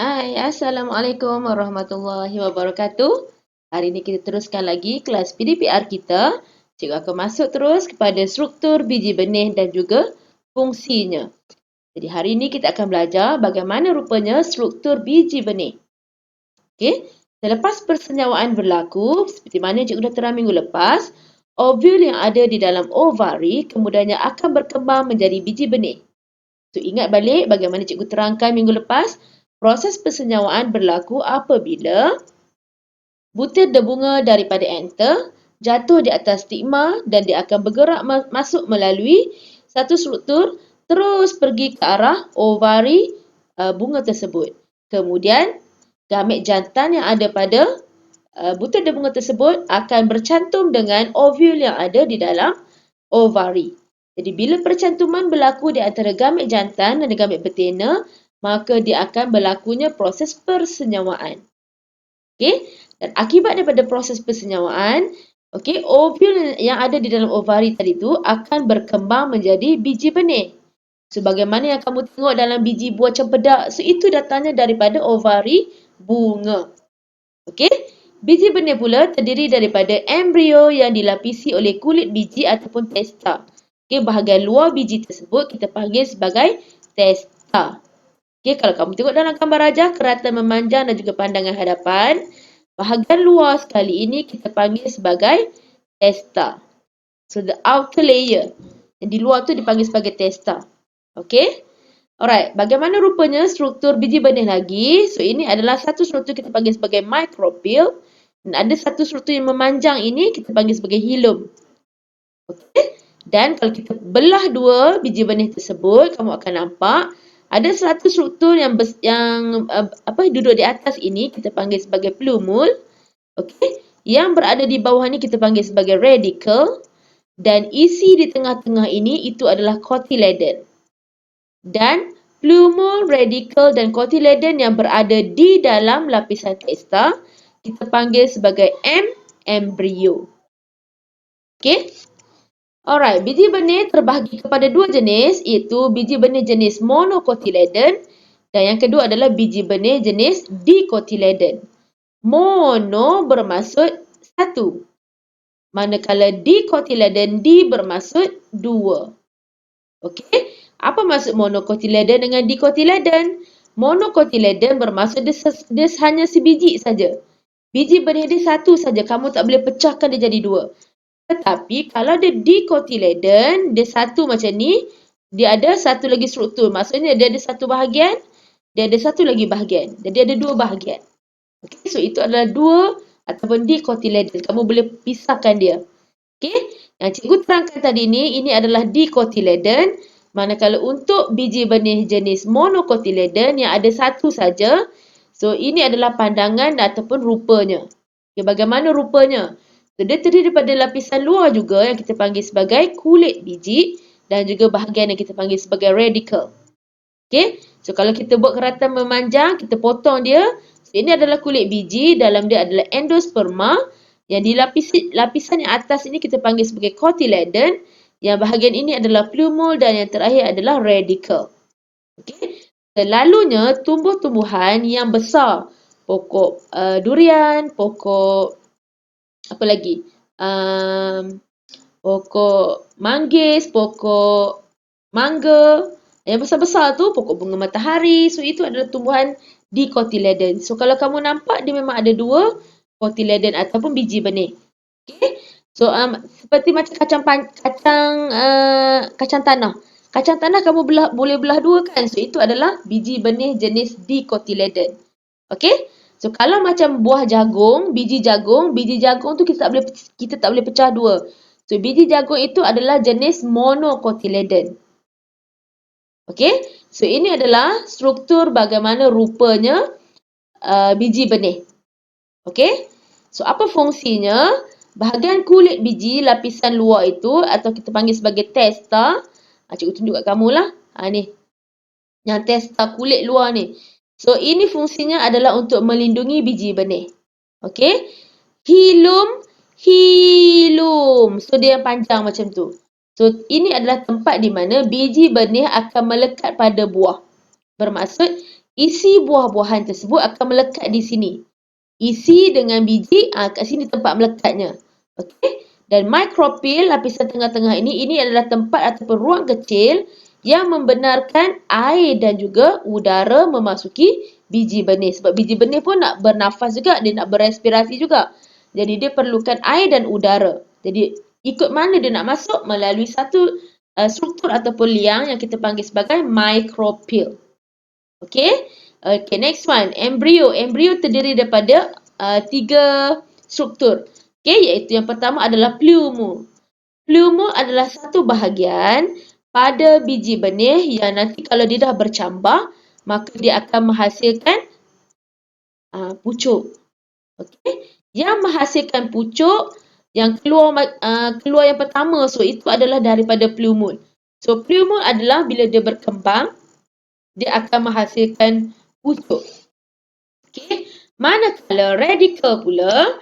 Hai, Assalamualaikum warahmatullahi wabarakatuh. Hari ini kita teruskan lagi kelas PDPR kita. Cikgu akan masuk terus kepada struktur biji benih dan juga fungsinya. Jadi hari ini kita akan belajar bagaimana rupanya struktur biji benih. Okey, selepas persenyawaan berlaku, seperti mana cikgu dah terang minggu lepas, ovul yang ada di dalam ovari kemudiannya akan berkembang menjadi biji benih. So, ingat balik bagaimana cikgu terangkan minggu lepas, proses persenyawaan berlaku apabila butir debunga daripada anther jatuh di atas stigma dan dia akan bergerak masuk melalui satu struktur terus pergi ke arah ovari bunga tersebut. Kemudian, gamet jantan yang ada pada butir debunga tersebut akan bercantum dengan ovul yang ada di dalam ovari. Jadi bila percantuman berlaku di antara gamet jantan dan gamet betina, maka dia akan berlakunya proses persenyawaan. Okey, dan akibat daripada proses persenyawaan, okey, ovul yang ada di dalam ovari tadi tu akan berkembang menjadi biji benih. Sebagaimana yang kamu tengok dalam biji buah cempedak, so itu datangnya daripada ovari bunga. Okey, biji benih pula terdiri daripada embrio yang dilapisi oleh kulit biji ataupun testa. Okey, bahagian luar biji tersebut kita panggil sebagai testa. Okey, kalau kamu tengok dalam gambar rajah, keratan memanjang dan juga pandangan hadapan, bahagian luar sekali ini kita panggil sebagai testa. So, the outer layer yang di luar tu dipanggil sebagai testa. Okey? Alright, bagaimana rupanya struktur biji benih lagi? So, ini adalah satu struktur kita panggil sebagai micropyle. Dan ada satu struktur yang memanjang ini kita panggil sebagai hilum. Okey? Dan kalau kita belah dua biji benih tersebut, kamu akan nampak ada satu struktur yang duduk di atas ini kita panggil sebagai plumule. Okey? Yang berada di bawah ni kita panggil sebagai radicle. Dan isi di tengah-tengah ini itu adalah cotyledon. Dan plumule, radicle dan cotyledon yang berada di dalam lapisan testa kita panggil sebagai embrio. Okey? Alright, biji benih terbahagi kepada dua jenis, iaitu biji benih jenis monocotyledon dan yang kedua adalah biji benih jenis dicotyledon. Mono bermaksud satu, manakala dicotyledon bermaksud dua. Okey, apa maksud monocotyledon dengan dicotyledon? Monocotyledon bermaksud dia hanya sebiji saja. Biji benih dia satu saja, kamu tak boleh pecahkan dia jadi dua. Tetapi kalau dia dicotyledon, dia satu macam ni, dia ada satu lagi struktur. Maksudnya dia ada satu bahagian, dia ada satu lagi bahagian. Jadi ada dua bahagian. Okey, so itu adalah dua ataupun dicotyledon. Kamu boleh pisahkan dia. Okey, yang cikgu terangkan tadi ni, ini adalah dicotyledon. Manakala untuk biji benih jenis monocotyledon yang ada satu saja, so ini adalah pandangan ataupun rupanya. Okay, bagaimana rupanya? So, dia terdiri daripada lapisan luar juga yang kita panggil sebagai kulit biji dan juga bahagian yang kita panggil sebagai radicle. Okay, so kalau kita buat keratan memanjang, kita potong dia. So, ini adalah kulit biji, dalam dia adalah endosperma. Yang dilapisi lapisan yang atas ini kita panggil sebagai cotyledon. Yang bahagian ini adalah plumule dan yang terakhir adalah radicle. Okey. Selalunya tumbuh-tumbuhan yang besar, pokok durian, pokok apa lagi? Pokok manggis, pokok mangga, yang besar-besar tu pokok bunga matahari. So itu adalah tumbuhan dicotyledon. So kalau kamu nampak dia memang ada dua cotyledon ataupun biji benih. Okey. So seperti macam kacang tanah. Kacang tanah kamu boleh belah dua kan? So itu adalah biji benih jenis dicotyledon. Okey? So kalau macam buah jagung, biji jagung tu kita tak boleh pecah dua. So biji jagung itu adalah jenis monocotyledon. Okey? So ini adalah struktur bagaimana rupanya biji benih. Okey? So apa fungsinya? Bahagian kulit biji lapisan luar itu atau kita panggil sebagai testa. Cikgu tunjuk kat kamu lah. Ni. Yang testa kulit luar ni. So ini fungsinya adalah untuk melindungi biji benih. Okey? Hilum. So dia yang panjang macam tu. So ini adalah tempat di mana biji benih akan melekat pada buah. Bermaksud isi buah-buahan tersebut akan melekat di sini. Isi dengan biji, kat sini tempat melekatnya. Okey. Dan mikropil, lapisan tengah-tengah ini adalah tempat ataupun ruang kecil yang membenarkan air dan juga udara memasuki biji benih. Sebab biji benih pun nak bernafas juga, dia nak berespirasi juga. Jadi dia perlukan air dan udara. Jadi ikut mana dia nak masuk? Melalui satu struktur ataupun liang yang kita panggil sebagai mikropil. Okey. Okay, next one. Embrio. Embrio terdiri daripada 3 struktur. Okey, iaitu yang pertama adalah pleumo. Pleumo adalah satu bahagian pada biji benih yang nanti kalau dia dah bercambah, maka dia akan menghasilkan pucuk. Okey. Yang menghasilkan pucuk yang keluar yang pertama, so itu adalah daripada pleumo. So pleumo adalah bila dia berkembang, dia akan menghasilkan pucuk. Okey. Manakala radikel pula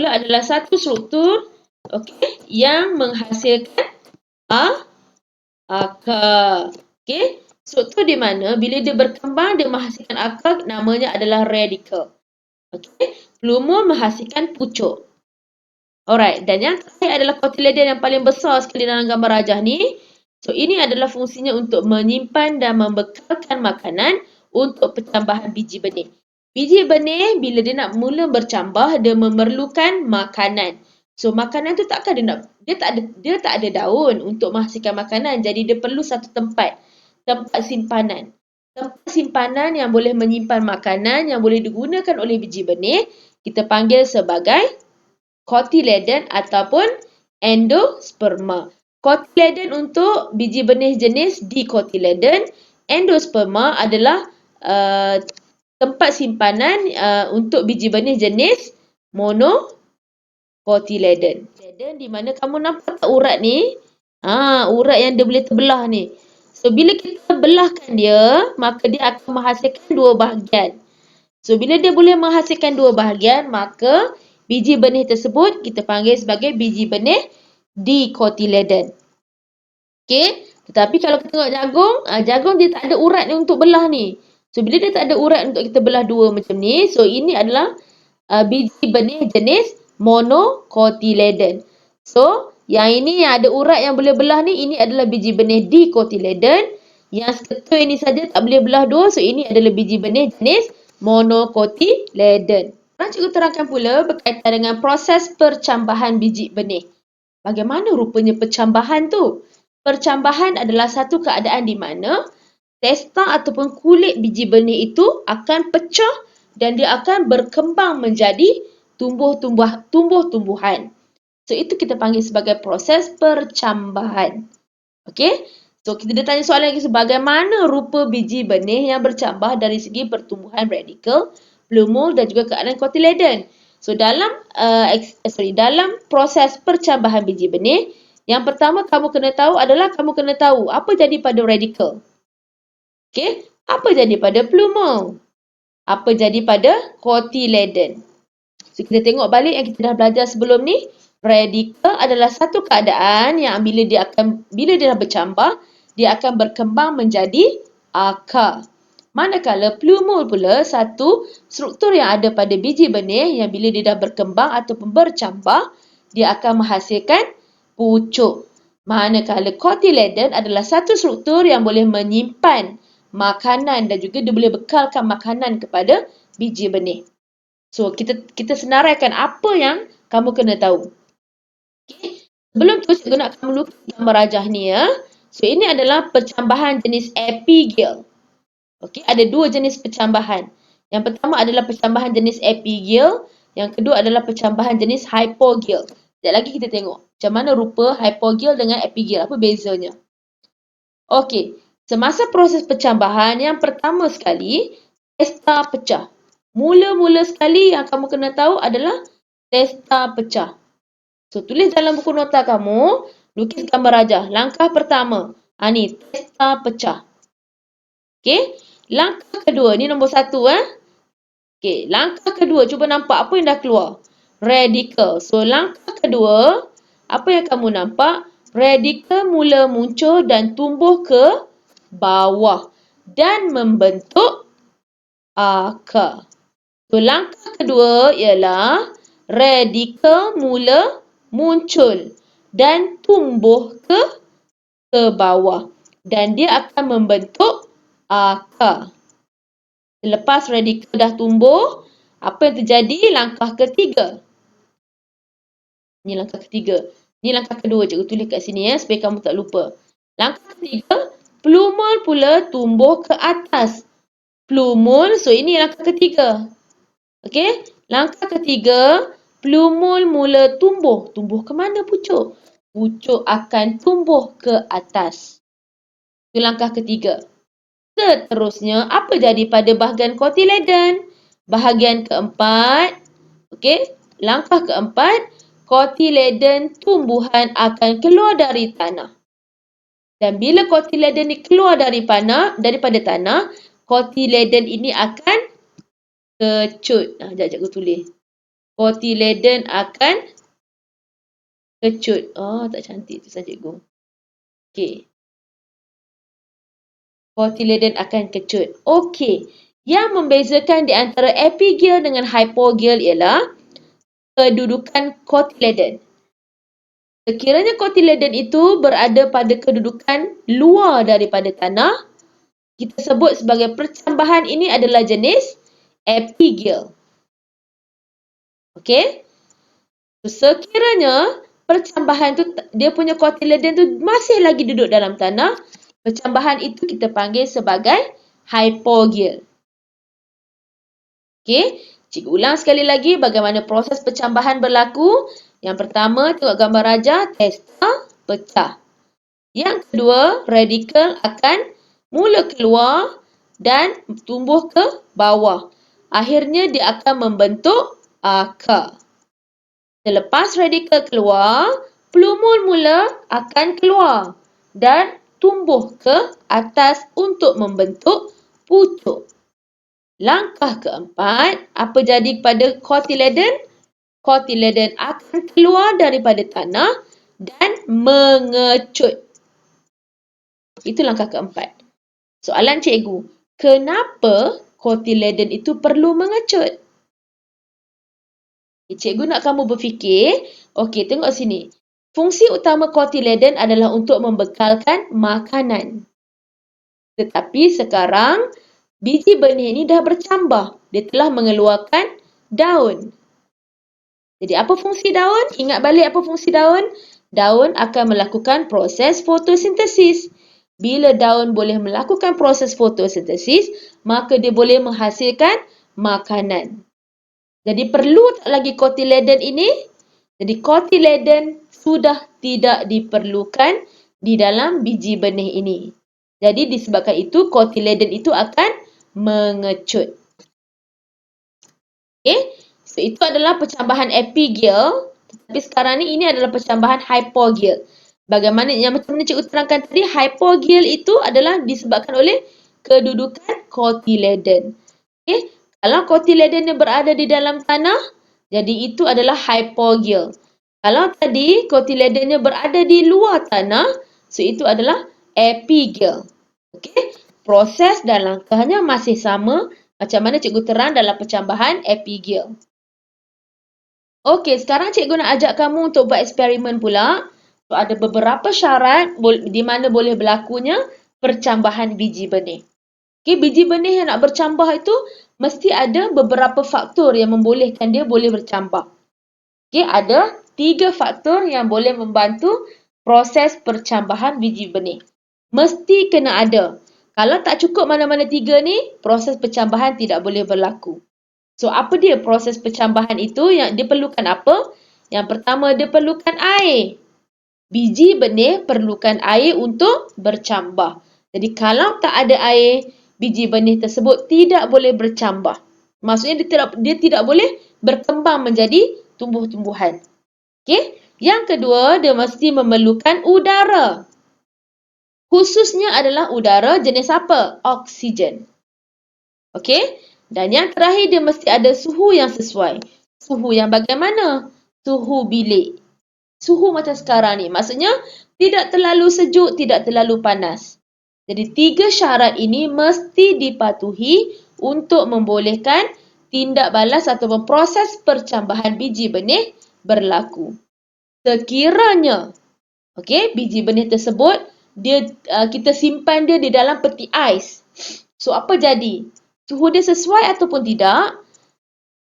adalah satu struktur yang menghasilkan akar. Okey. Struktur di mana bila dia berkembang dia menghasilkan akar, namanya adalah radikel. Okey. Pleumo menghasilkan pucuk. Alright, dan yang terakhir adalah cotyledon yang paling besar sekali dalam gambar rajah ni. So ini adalah fungsinya untuk menyimpan dan membekalkan makanan untuk pertambahan biji benih. Biji benih bila dia nak mula bercambah, dia memerlukan makanan. So makanan tu takkan dia tak ada daun untuk menghasilkan makanan. Jadi dia perlu satu tempat simpanan. Tempat simpanan yang boleh menyimpan makanan yang boleh digunakan oleh biji benih, kita panggil sebagai cotyledon ataupun endosperma. Cotyledon untuk biji benih jenis dicotyledon. Endosperma adalah tempat simpanan untuk biji benih jenis monocotyledon. Di mana kamu nampak tak urat ni? Urat yang dia boleh terbelah ni. So, bila kita belahkan dia, maka dia akan menghasilkan dua bahagian. So, bila dia boleh menghasilkan dua bahagian, maka biji benih tersebut kita panggil sebagai biji benih dicotyledon. Okey, tetapi kalau kita tengok jagung, jagung dia tak ada urat ni untuk belah ni. So, bila dia tak ada urat untuk kita belah dua macam ni, so ini adalah biji benih jenis monocotyledon. So, yang ini yang ada urat yang boleh belah ni, ini adalah biji benih dicotyledon. Yang satu ini saja tak boleh belah dua, so ini adalah biji benih jenis monocotyledon. Cikgu terangkan pula berkaitan dengan proses percambahan biji benih. Bagaimana rupanya percambahan tu? Percambahan adalah satu keadaan di mana testa ataupun kulit biji benih itu akan pecah dan dia akan berkembang menjadi tumbuh-tumbuhan. So, itu kita panggil sebagai proses percambahan. Okey? So, kita dah tanya soalan lagi, bagaimana rupa biji benih yang bercambah dari segi pertumbuhan radikel, pleumo dan juga keadaan cotyledon. So, dalam proses percambahan biji benih, yang pertama kamu kena tahu adalah apa jadi pada radikel. Okey? Apa jadi pada pleumo? Apa jadi pada cotyledon? So, kita tengok balik yang kita dah belajar sebelum ni. Radikel adalah satu keadaan yang bila dia dah bercambah, dia akan berkembang menjadi akar. Manakala pleumo pula satu struktur yang ada pada biji benih yang bila dia dah berkembang ataupun bercambah, dia akan menghasilkan pucuk. Manakala cotyledon adalah satu struktur yang boleh menyimpan makanan dan juga dia boleh bekalkan makanan kepada biji benih. So, kita senaraikan apa yang kamu kena tahu. Okay. Sebelum tu, cikgu nak kamu lukis gambar rajah ni ya. So, ini adalah percambahan jenis epigel. Okey, ada dua jenis percambahan. Yang pertama adalah percambahan jenis epigel. Yang kedua adalah percambahan jenis hypogel. Sekejap lagi kita tengok macam mana rupa hypogel dengan epigel. Apa bezanya? Okey, semasa proses percambahan, yang pertama sekali, testa pecah. Mula-mula sekali yang kamu kena tahu adalah testa pecah. So, tulis dalam buku nota kamu, lukis gambar rajah. Langkah pertama, ni testa pecah. Okey, langkah kedua, ni nombor 1 Okey, langkah kedua, cuba nampak apa yang dah keluar? Radikel. So, langkah kedua, apa yang kamu nampak? Radikel mula muncul dan tumbuh ke bawah dan membentuk akar. So, langkah kedua ialah radikal mula muncul dan tumbuh ke bawah. Dan dia akan membentuk akar. Selepas radikal dah tumbuh, apa yang terjadi? Langkah ketiga. Ini langkah ketiga. Ini langkah kedua. Cikgu tulis kat sini supaya kamu tak lupa. Langkah ketiga, plumul pula tumbuh ke atas. Plumul, so ini langkah ketiga. Okey, langkah ketiga, plumul mula tumbuh. Tumbuh ke mana pucuk? Pucuk akan tumbuh ke atas. Itu langkah ketiga. Seterusnya, apa jadi pada bahagian kotiledon? Bahagian keempat, okey, langkah keempat, kotiledon tumbuhan akan keluar dari tanah. Dan bila kotiledon ni keluar daripada tanah, kotiledon ini akan kecut. Sekejap cikgu tulis. Kotiledon akan kecut. Oh, tak cantik tulisan cikgu. Okey. Kotiledon akan kecut. Okey. Yang membezakan di antara epigel dengan hypogel ialah kedudukan kotiledon. Sekiranya kotiledon itu berada pada kedudukan luar daripada tanah, kita sebut sebagai percambahan ini adalah jenis epigel. Okey? Sekiranya percambahan tu, dia punya kotiledon tu masih lagi duduk dalam tanah, percambahan itu kita panggil sebagai hypogel. Okey? Cikgu ulang sekali lagi bagaimana proses percambahan berlaku. Yang pertama, tengok gambar raja, testa pecah. Yang kedua, radikal akan mula keluar dan tumbuh ke bawah. Akhirnya dia akan membentuk akar. Selepas radikal keluar, plumul mula akan keluar dan tumbuh ke atas untuk membentuk pucuk. Langkah keempat, apa jadi pada kotiledon? Kotiledon akan keluar daripada tanah dan mengecut. Itu langkah keempat. Soalan cikgu, kenapa kotiledon itu perlu mengecut? Cikgu nak kamu berfikir. Okey, tengok sini. Fungsi utama kotiledon adalah untuk membekalkan makanan. Tetapi sekarang, biji benih ini dah bercambah. Dia telah mengeluarkan daun. Jadi apa fungsi daun? Ingat balik apa fungsi daun? Daun akan melakukan proses fotosintesis. Bila daun boleh melakukan proses fotosintesis, maka dia boleh menghasilkan makanan. Jadi perlu tak lagi kotiledon ini? Jadi kotiledon sudah tidak diperlukan di dalam biji benih ini. Jadi disebabkan itu kotiledon itu akan mengecut. Okey? So, itu adalah percambahan epigel. Tapi sekarang ni ini adalah percambahan hypogel. Bagaimana yang macam mana cikgu terangkan tadi, hypogel itu adalah disebabkan oleh kedudukan kotiledon. Okey? Kalau kotiledonnya berada di dalam tanah, jadi itu adalah hypogel. Kalau tadi kotiledonnya berada di luar tanah, so itu adalah epigel. Okey? Proses dan langkahnya masih sama macam mana cikgu terang dalam percambahan epigel. Okey, sekarang cikgu nak ajak kamu untuk buat eksperimen pula. So, ada beberapa syarat di mana boleh berlakunya percambahan biji benih. Okey, biji benih yang nak bercambah itu mesti ada beberapa faktor yang membolehkan dia boleh bercambah. Okey, ada 3 faktor yang boleh membantu proses percambahan biji benih. Mesti kena ada. Kalau tak cukup mana-mana 3 ni, proses percambahan tidak boleh berlaku. So, apa dia proses percambahan itu? Yang dia perlukan apa? Yang pertama, dia perlukan air. Biji benih perlukan air untuk bercambah. Jadi, kalau tak ada air, biji benih tersebut tidak boleh bercambah. Maksudnya, dia tidak boleh berkembang menjadi tumbuh-tumbuhan. Okey? Yang kedua, dia mesti memerlukan udara. Khususnya adalah udara jenis apa? Oksigen. Okey? Dan yang terakhir, dia mesti ada suhu yang sesuai. Suhu yang bagaimana? Suhu bilik. Suhu macam sekarang ni. Maksudnya, tidak terlalu sejuk, tidak terlalu panas. Jadi, 3 syarat ini mesti dipatuhi untuk membolehkan tindak balas ataupun proses percambahan biji benih berlaku. Sekiranya biji benih tersebut kita simpan dia di dalam peti ais. So apa jadi? Suhu dia sesuai ataupun tidak?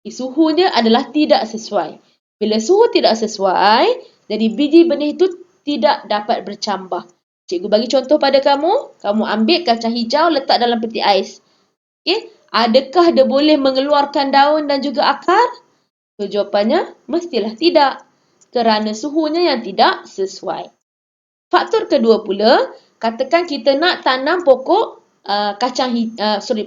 Suhu dia adalah tidak sesuai. Bila suhu tidak sesuai, jadi biji benih itu tidak dapat bercambah. Cikgu bagi contoh pada kamu. Kamu ambil kacang hijau letak dalam peti ais. Adakah dia boleh mengeluarkan daun dan juga akar? So, jawapannya mestilah tidak. Kerana suhunya yang tidak sesuai. Faktor kedua pula, katakan kita nak tanam pokok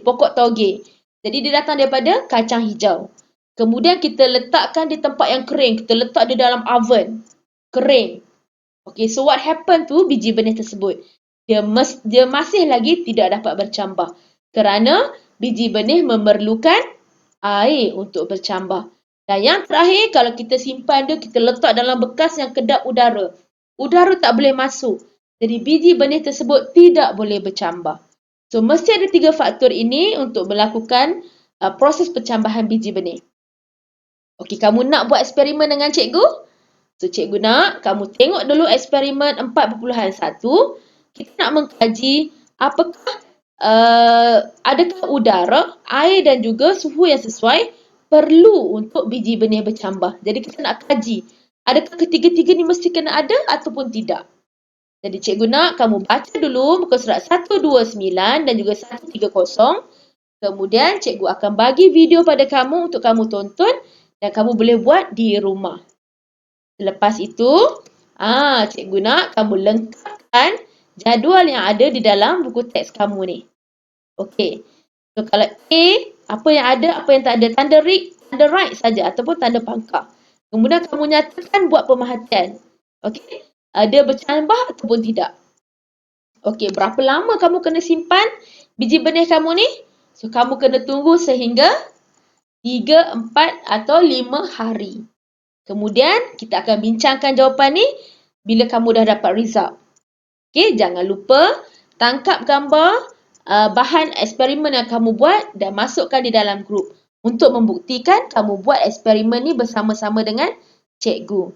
pokok tauge. Jadi dia datang daripada kacang hijau. Kemudian kita letakkan di tempat yang kering. Kita letak di dalam oven. Kering. So what happen tu biji benih tersebut? Dia masih lagi tidak dapat bercambah. Kerana biji benih memerlukan air untuk bercambah. Dan yang terakhir, kalau kita simpan dia, kita letak dalam bekas yang kedap udara. Udara tak boleh masuk. Jadi biji benih tersebut tidak boleh bercambah. So, mesti ada 3 faktor ini untuk melakukan proses percambahan biji benih. Kamu nak buat eksperimen dengan cikgu? So, cikgu nak kamu tengok dulu eksperimen 4.1. Kita nak mengkaji apakah adakah udara, air dan juga suhu yang sesuai perlu untuk biji benih bercambah. Jadi kita nak kaji, adakah ketiga-tiga ni mesti kena ada ataupun tidak. Jadi cikgu nak kamu baca dulu muka surat 129 dan juga 130. Kemudian cikgu akan bagi video pada kamu untuk kamu tonton dan kamu boleh buat di rumah. Selepas itu, cikgu nak kamu lengkapkan jadual yang ada di dalam buku teks kamu ni. So kalau A, apa yang ada, apa yang tak ada, tanda right saja ataupun tanda pangkah. Kemudian kamu nyatakan buat pemerhatian. Dia bercambah ataupun tidak. Berapa lama kamu kena simpan biji benih kamu ni? So kamu kena tunggu sehingga 3, 4 atau 5 hari. Kemudian kita akan bincangkan jawapan ni bila kamu dah dapat result. Jangan lupa tangkap gambar bahan eksperimen yang kamu buat dan masukkan di dalam grup untuk membuktikan kamu buat eksperimen ni bersama-sama dengan cikgu.